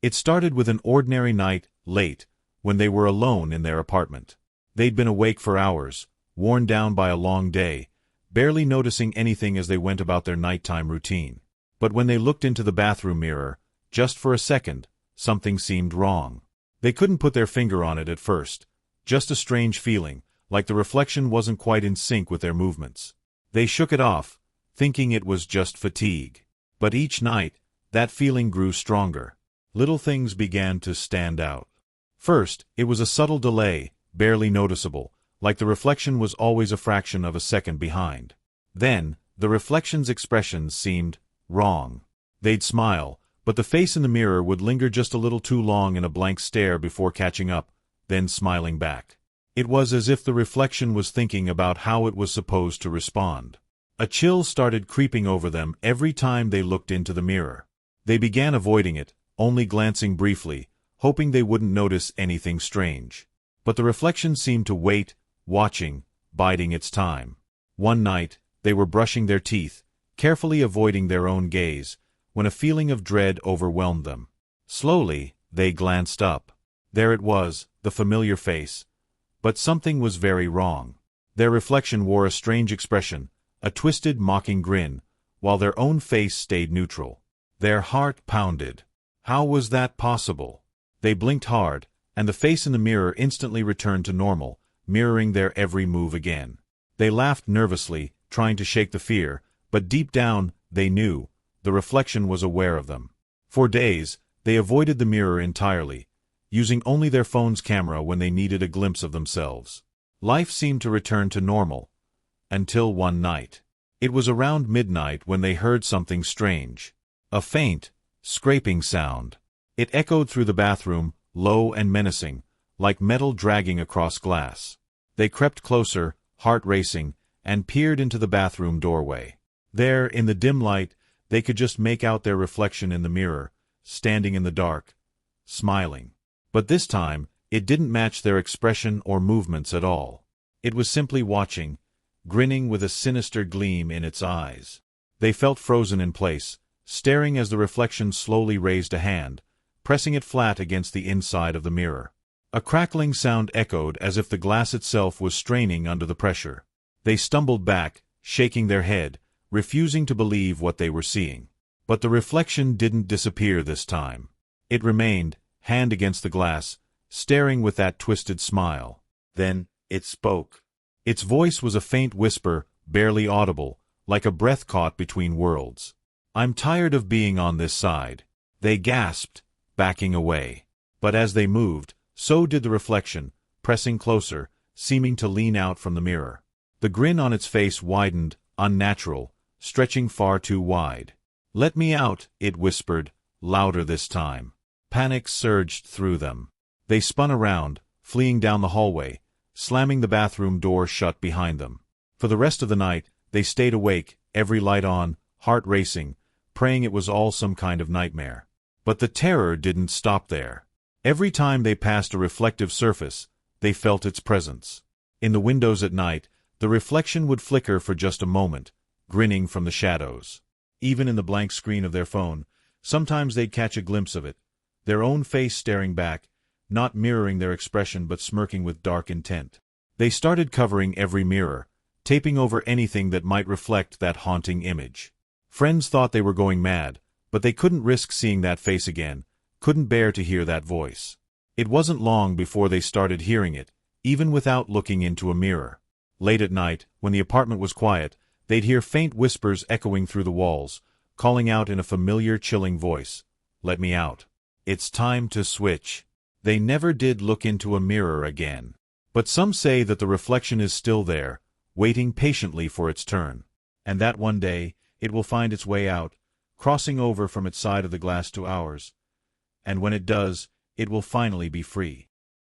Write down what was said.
It started with an ordinary night, late, when they were alone in their apartment. They'd been awake for hours, worn down by a long day, barely noticing anything as they went about their nighttime routine. But when they looked into the bathroom mirror, just for a second, something seemed wrong. They couldn't put their finger on it at first, just a strange feeling, like the reflection wasn't quite in sync with their movements. They shook it off, thinking it was just fatigue. But each night, that feeling grew stronger. Little things began to stand out. First, it was a subtle delay, barely noticeable, like the reflection was always a fraction of a second behind. Then, the reflection's expressions seemed wrong. They'd smile, but the face in the mirror would linger just a little too long in a blank stare before catching up, then smiling back. It was as if the reflection was thinking about how it was supposed to respond. A chill started creeping over them every time they looked into the mirror. They began avoiding it, only glancing briefly, hoping they wouldn't notice anything strange. But the reflection seemed to wait, watching, biding its time. One night, they were brushing their teeth, carefully avoiding their own gaze, when a feeling of dread overwhelmed them. Slowly, they glanced up. There it was, the familiar face. But something was very wrong. Their reflection wore a strange expression, a twisted, mocking grin, while their own face stayed neutral. Their heart pounded. How was that possible? They blinked hard, and the face in the mirror instantly returned to normal, mirroring their every move again. They laughed nervously, trying to shake the fear, but deep down, they knew, the reflection was aware of them. For days, they avoided the mirror entirely, using only their phone's camera when they needed a glimpse of themselves. Life seemed to return to normal. Until one night. It was around midnight when they heard something strange. A faint, scraping sound. It echoed through the bathroom, low and menacing, like metal dragging across glass. They crept closer, heart racing, and peered into the bathroom doorway. There, in the dim light, they could just make out their reflection in the mirror, standing in the dark, smiling. But this time, it didn't match their expression or movements at all. It was simply watching, grinning with a sinister gleam in its eyes. They felt frozen in place, staring as the reflection slowly raised a hand, pressing it flat against the inside of the mirror. A crackling sound echoed as if the glass itself was straining under the pressure. They stumbled back, shaking their head, refusing to believe what they were seeing. But the reflection didn't disappear this time. It remained, hand against the glass, staring with that twisted smile. Then, it spoke. Its voice was a faint whisper, barely audible, like a breath caught between worlds. "I'm tired of being on this side." They gasped, backing away. But as they moved, so did the reflection, pressing closer, seeming to lean out from the mirror. The grin on its face widened, unnatural, stretching far too wide. "Let me out," it whispered, louder this time. Panic surged through them. They spun around, fleeing down the hallway, slamming the bathroom door shut behind them. For the rest of the night, they stayed awake, every light on, heart racing, praying it was all some kind of nightmare. But the terror didn't stop there. Every time they passed a reflective surface, they felt its presence. In the windows at night, the reflection would flicker for just a moment, grinning from the shadows. Even in the blank screen of their phone, sometimes they'd catch a glimpse of it, their own face staring back, not mirroring their expression but smirking with dark intent. They started covering every mirror, taping over anything that might reflect that haunting image. Friends thought they were going mad, but they couldn't risk seeing that face again, couldn't bear to hear that voice. It wasn't long before they started hearing it, even without looking into a mirror. Late at night, when the apartment was quiet, they'd hear faint whispers echoing through the walls, calling out in a familiar, chilling voice, "Let me out. It's time to switch." They never did look into a mirror again. But some say that the reflection is still there, waiting patiently for its turn. And that one day, it will find its way out, crossing over from its side of the glass to ours. And when it does, it will finally be free.